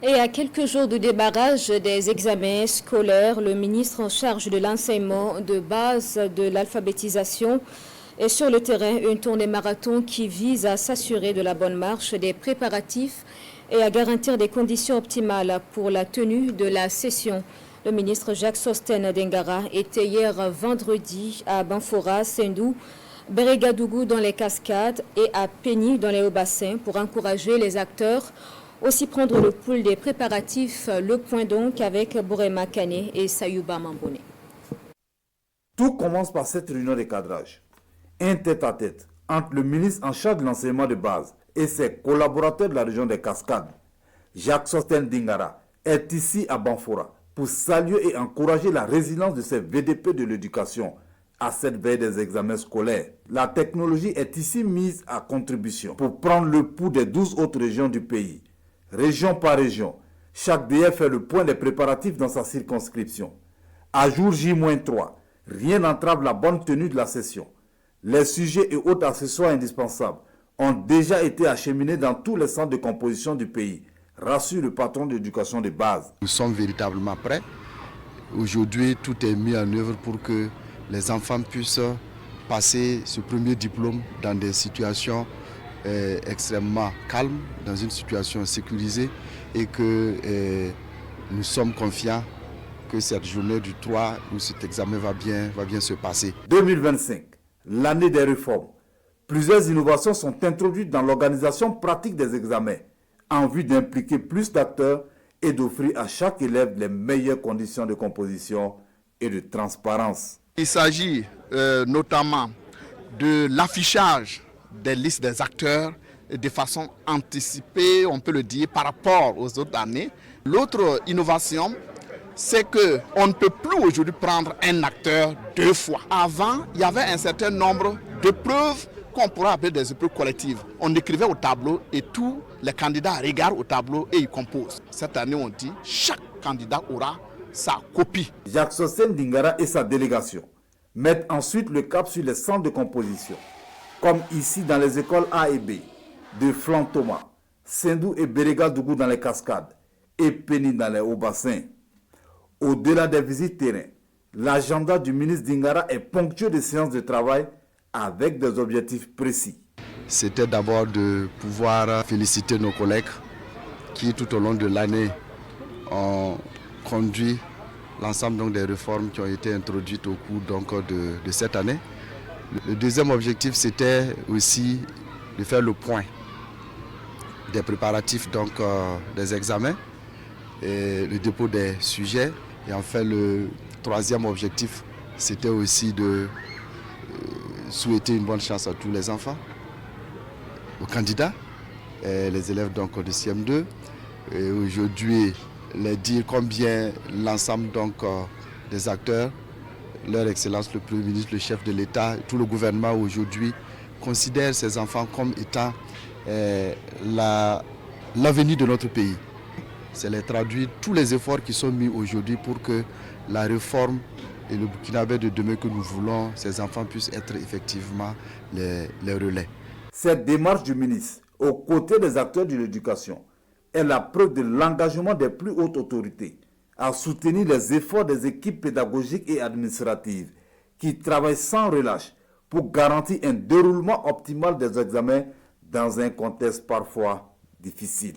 Et à quelques jours du démarrage des examens scolaires, le ministre en charge de l'enseignement de base de l'alphabétisation est sur le terrain, une tournée marathon qui vise à s'assurer de la bonne marche des préparatifs et à garantir des conditions optimales pour la tenue de la session. Le ministre Jacques Sostène Dengara était hier vendredi à Banfora, Sendou, Bérégadougou dans les Cascades et à Péni dans les Hauts-Bassins pour encourager les acteurs aussi prendre le pouls des préparatifs. Le point donc avec Bourema Kane et Sayouba Mambone. Tout commence par cette réunion de cadrage. Un tête-à-tête entre le ministre en charge de l'enseignement de base et ses collaborateurs de la région des Cascades. Jacques Sostène Dengara est ici à Banfora pour saluer et encourager la résilience de ces VDP de l'éducation à cette veille des examens scolaires. La technologie est ici mise à contribution pour prendre le pouls des 12 autres régions du pays. Région par région, chaque DF fait le point des préparatifs dans sa circonscription. À jour J-3, rien n'entrave la bonne tenue de la session. Les sujets et autres accessoires indispensables ont déjà été acheminés dans tous les centres de composition du pays, rassure le patron d'éducation de base. Nous sommes véritablement prêts. Aujourd'hui, tout est mis en œuvre pour que les enfants puissent passer ce premier diplôme dans des situations extrêmement calmes, dans une situation sécurisée, et que nous sommes confiants que cette journée du 3 où cet examen va bien se passer. 2025, l'année des réformes. Plusieurs innovations sont introduites dans l'organisation pratique des examens en vue d'impliquer plus d'acteurs et d'offrir à chaque élève les meilleures conditions de composition et de transparence. Il s'agit notamment de l'affichage des listes des acteurs de façon anticipée, on peut le dire, par rapport aux autres années. L'autre innovation, c'est qu'on ne peut plus aujourd'hui prendre un acteur deux fois. Avant, il y avait un certain nombre de preuves qu'on pourrait appeler des épreuves collectives. On écrivait au tableau et tous les candidats regardent au tableau et ils composent. Cette année, on dit chaque candidat aura sa copie. Jacques Sostène Dengara et sa délégation mettent ensuite le cap sur les centres de composition, comme ici dans les écoles A et B, de Flantoma, Sendou et Bérégadougou dans les Cascades et Péni dans les Hauts-Bassins. Au-delà des visites terrain, l'agenda du ministre Dengara est ponctué de séances de travail avec des objectifs précis. C'était d'abord de pouvoir féliciter nos collègues qui tout au long de l'année ont conduit l'ensemble des réformes qui ont été introduites au cours de cette année. Le deuxième objectif, c'était aussi de faire le point des préparatifs des examens et le dépôt des sujets. Et enfin, le troisième objectif, c'était aussi de souhaiter une bonne chance à tous les enfants, aux candidats, et les élèves de CM2. Et aujourd'hui, les dire combien l'ensemble des acteurs, leur Excellence le Premier ministre, le chef de l'État, tout le gouvernement aujourd'hui considèrent ces enfants comme étant l'avenir de notre pays. C'est les traduire tous les efforts qui sont mis aujourd'hui pour que la réforme et le Burkinabé de demain que nous voulons, ces enfants puissent être effectivement les relais. Cette démarche du ministre, aux côtés des acteurs de l'éducation, est la preuve de l'engagement des plus hautes autorités à soutenir les efforts des équipes pédagogiques et administratives qui travaillent sans relâche pour garantir un déroulement optimal des examens dans un contexte parfois difficile.